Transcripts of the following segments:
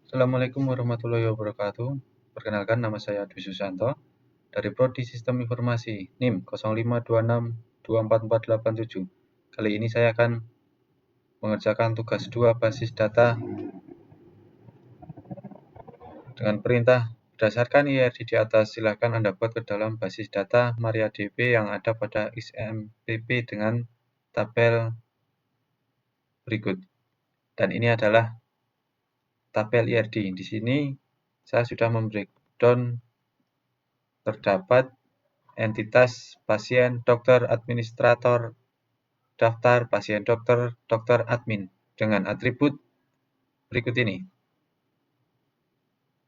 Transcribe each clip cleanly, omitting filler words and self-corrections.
Assalamualaikum warahmatullahi wabarakatuh. Perkenalkan, nama saya Dwi Susanto dari Prodi Sistem Informasi NIM 0526244487. Kali ini saya akan mengerjakan tugas 2 basis data dengan perintah berdasarkan IRD di atas. Silakan Anda buat ke dalam basis data MariaDB yang ada pada XMPP dengan tabel berikut. Dan ini adalah tabel IRD. Di sini saya sudah membreakdown terdapat entitas pasien, dokter, administrator, daftar, pasien, dokter, dokter, admin dengan atribut berikut ini.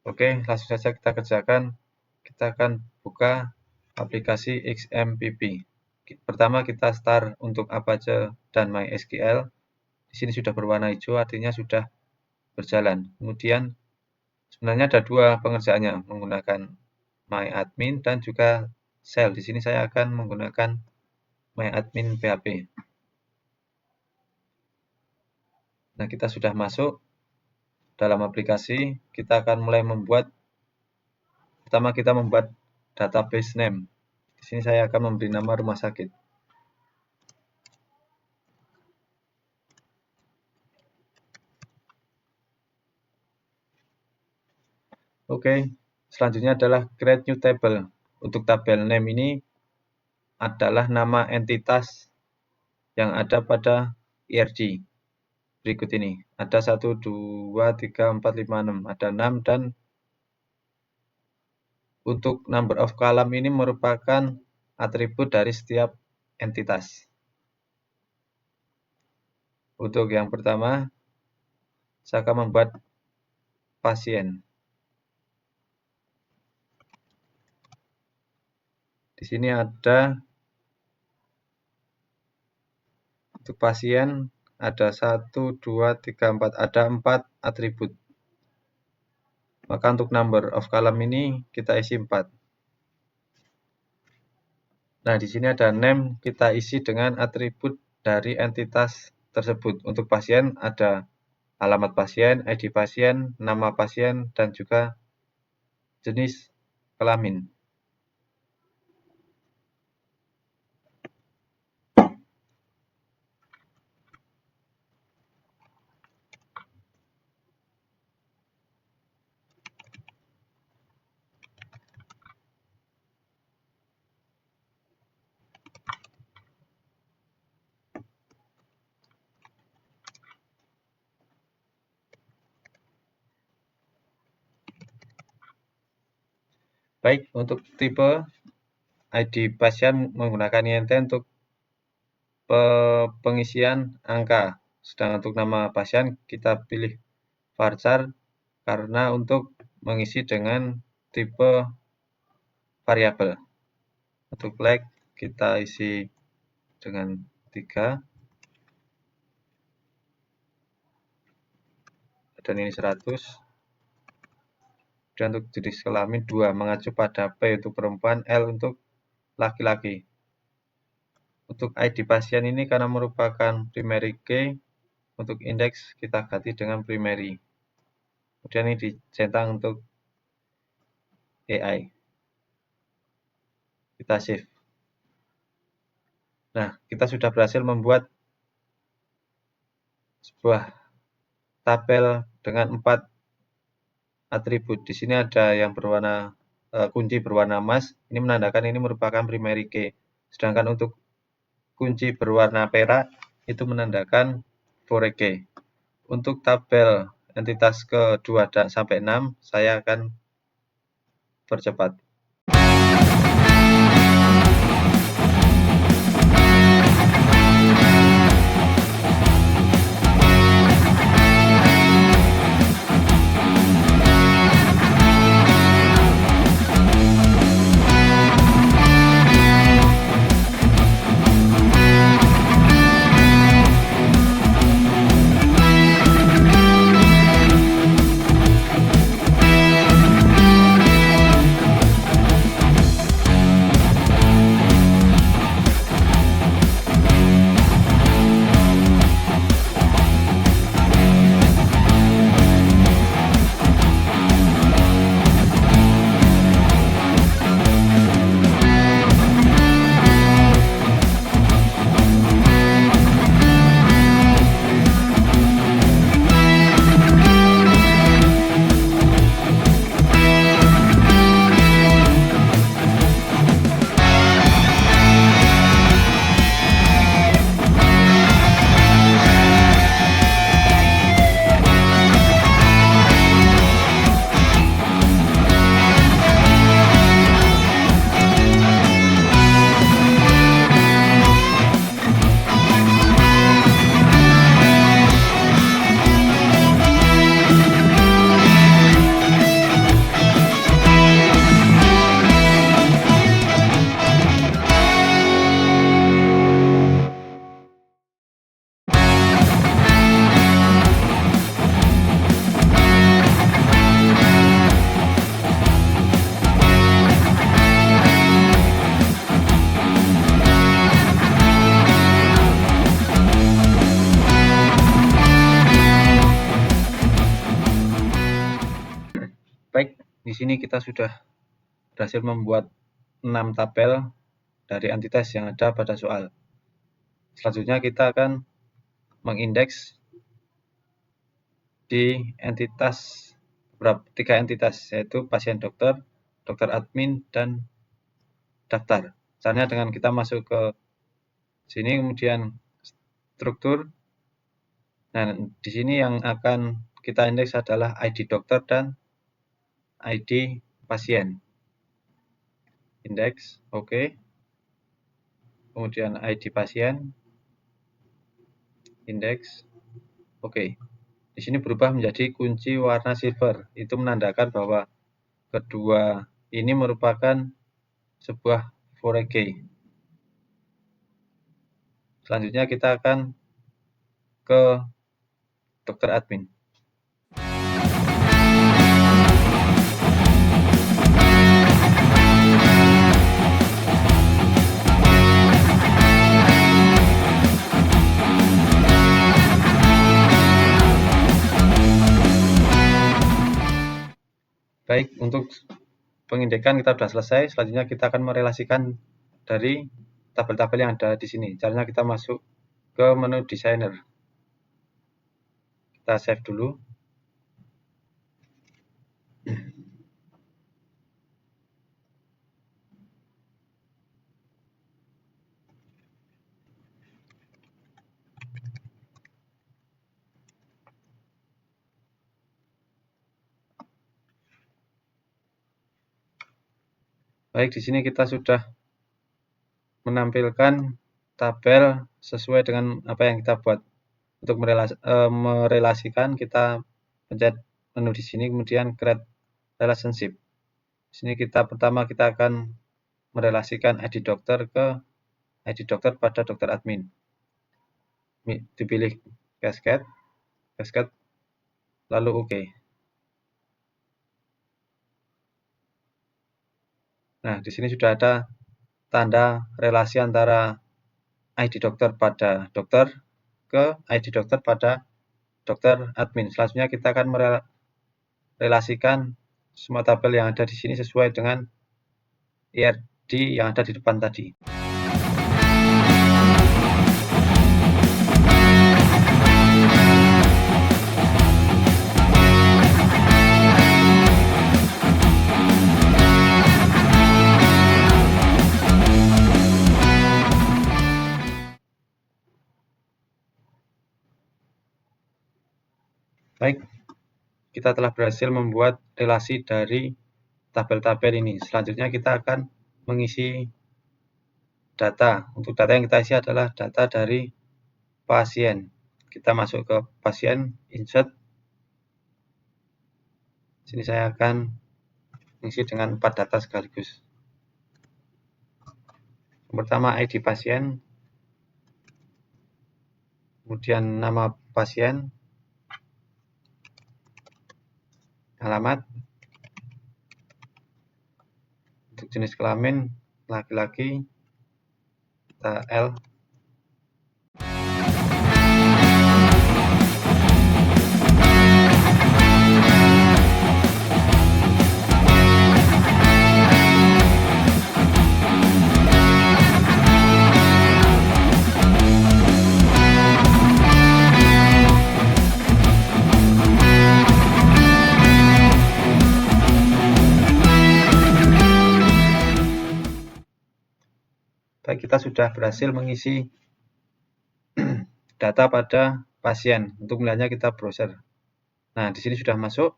Oke, langsung saja kita kerjakan. Kita akan buka aplikasi XMPP. Pertama kita start untuk Apache dan MySQL. Di sini sudah berwarna hijau, artinya sudah berjalan. Kemudian sebenarnya ada dua pengerjaannya, menggunakan MyAdmin dan juga Shell. Di sini saya akan menggunakan MyAdmin PHP. Nah, kita sudah masuk dalam aplikasi. Kita akan mulai membuat. Pertama kita membuat database name. Di sini saya akan memberi nama rumah sakit. Oke, selanjutnya adalah create new table. Untuk tabel name ini adalah nama entitas yang ada pada IRD. Berikut ini. Ada 1, 2, 3, 4, 5, 6. Ada 6 dan untuk number of column ini merupakan atribut dari setiap entitas. Untuk yang pertama, saya akan membuat pasien. Di sini ada untuk pasien ada 1, 2, 3, 4. Ada 4 atribut. Maka untuk number of column ini kita isi 4. Nah, di sini ada name, kita isi dengan atribut dari entitas tersebut. Untuk pasien ada alamat pasien, ID pasien, nama pasien, dan juga jenis kelamin. Baik, untuk tipe ID pasien menggunakan INT untuk pengisian angka. Sedangkan untuk nama pasien kita pilih varchar karena untuk mengisi dengan tipe variabel. Untuk flag kita isi dengan 3. Dan ini 100. Dan untuk jenis kelamin 2, mengacu pada P untuk perempuan, L untuk laki-laki. Untuk ID pasien ini karena merupakan primary key, untuk indeks kita ganti dengan primary. Kemudian ini dicentang untuk AI. Kita save. Nah, kita sudah berhasil membuat sebuah tabel dengan 4 atribut. Di sini ada yang berwarna kunci berwarna emas. Ini menandakan ini merupakan primary key. Sedangkan untuk kunci berwarna perak itu menandakan foreign key. Untuk tabel entitas ke-2 dan sampai 6 saya akan percepat. sini kita sudah berhasil membuat 6 tabel dari entitas yang ada pada soal. Selanjutnya kita akan mengindeks di entitas 3 entitas, yaitu pasien dokter, dokter admin, dan daftar. Caranya dengan kita masuk ke sini, kemudian struktur. Nah, di sini yang akan kita indeks adalah ID dokter dan ID pasien. Indeks, oke. Kemudian ID pasien, indeks, oke. Di sini berubah menjadi kunci warna silver. Itu menandakan bahwa kedua ini merupakan sebuah foreign key. Selanjutnya kita akan ke dokter admin. Baik, untuk pengindekan kita sudah selesai. Selanjutnya kita akan merelasikan dari tabel-tabel yang ada di sini. Caranya kita masuk ke menu designer. Kita save dulu. Baik, di sini kita sudah menampilkan tabel sesuai dengan apa yang kita buat. Untuk merelasikan, kita pencet menu di sini, kemudian create relationship. Di sini pertama kita akan merelasikan ID dokter ke ID dokter pada dokter admin. Dipilih cascade, lalu OK. Nah, di sini sudah ada tanda relasi antara ID dokter pada dokter ke ID dokter pada dokter admin. Selanjutnya kita akan merelasikan semua tabel yang ada di sini sesuai dengan IRD yang ada di depan tadi. Baik, kita telah berhasil membuat relasi dari tabel-tabel ini. Selanjutnya kita akan mengisi data. Untuk data yang kita isi adalah data dari pasien. Kita masuk ke pasien, insert. Sini saya akan mengisi dengan 4 data sekaligus. Yang pertama ID pasien, kemudian nama pasien, alamat, untuk jenis kelamin laki-laki, kita L. Baik, kita sudah berhasil mengisi data pada pasien. Untuk melihatnya kita browser. Nah, di sini sudah masuk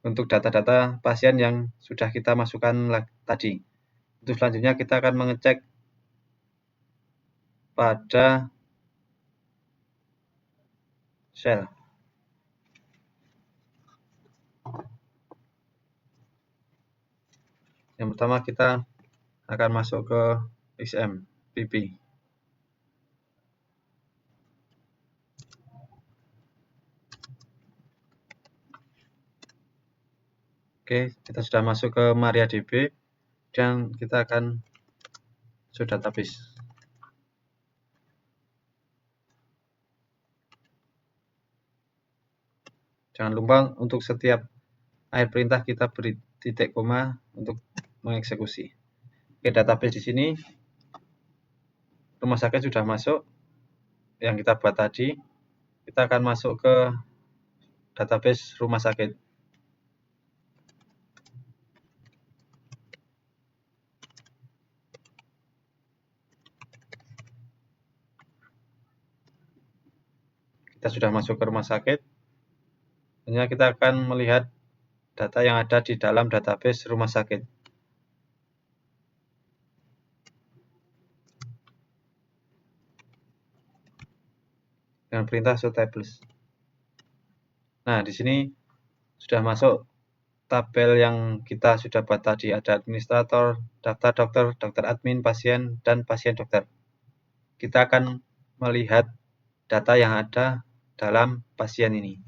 untuk data-data pasien yang sudah kita masukkan tadi. Untuk selanjutnya kita akan mengecek pada sel. Yang pertama kita akan masuk ke XMPP. Oke, kita sudah masuk ke MariaDB dan kita akan masuk database. Jangan lupa untuk setiap akhir perintah kita beri titik koma untuk mengeksekusi. Oke, database di sini rumah sakit sudah masuk yang kita buat tadi. Kita akan masuk ke database rumah sakit. Kita sudah masuk ke rumah sakit. Hanya kita akan melihat data yang ada di dalam database rumah sakit. Dengan perintah show tables. Nah, di sini sudah masuk tabel yang kita sudah buat tadi. Ada administrator, daftar dokter, dokter admin, pasien, dan pasien dokter. Kita akan melihat data yang ada dalam pasien ini.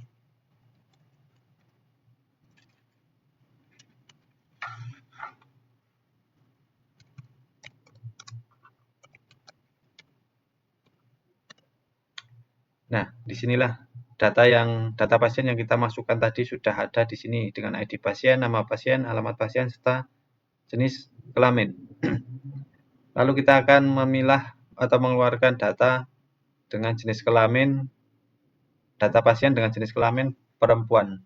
Nah, disinilah data pasien yang kita masukkan tadi sudah ada di sini dengan ID pasien, nama pasien, alamat pasien, serta jenis kelamin. Lalu kita akan memilah atau mengeluarkan data dengan jenis kelamin, data pasien dengan jenis kelamin perempuan.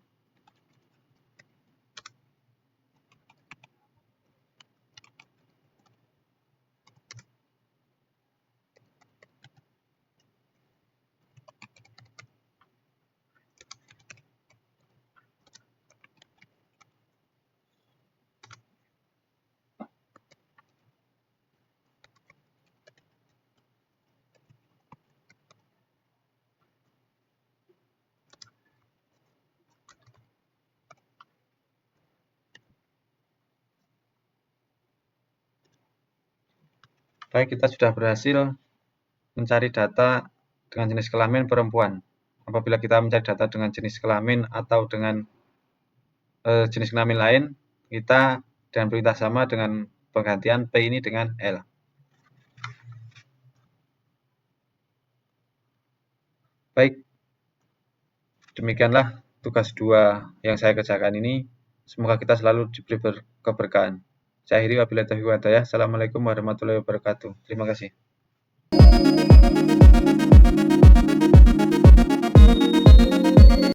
Baik, kita sudah berhasil mencari data dengan jenis kelamin perempuan. Apabila kita mencari data dengan jenis kelamin atau dengan jenis kelamin lain, kita dengan perintah sama dengan penggantian P ini dengan L. Baik, demikianlah tugas 2 yang saya kerjakan ini. Semoga kita selalu diberi keberkahan. Saya akhiri wabillahi taufiq wal hidayah. Assalamualaikum warahmatullahi wabarakatuh. Terima kasih.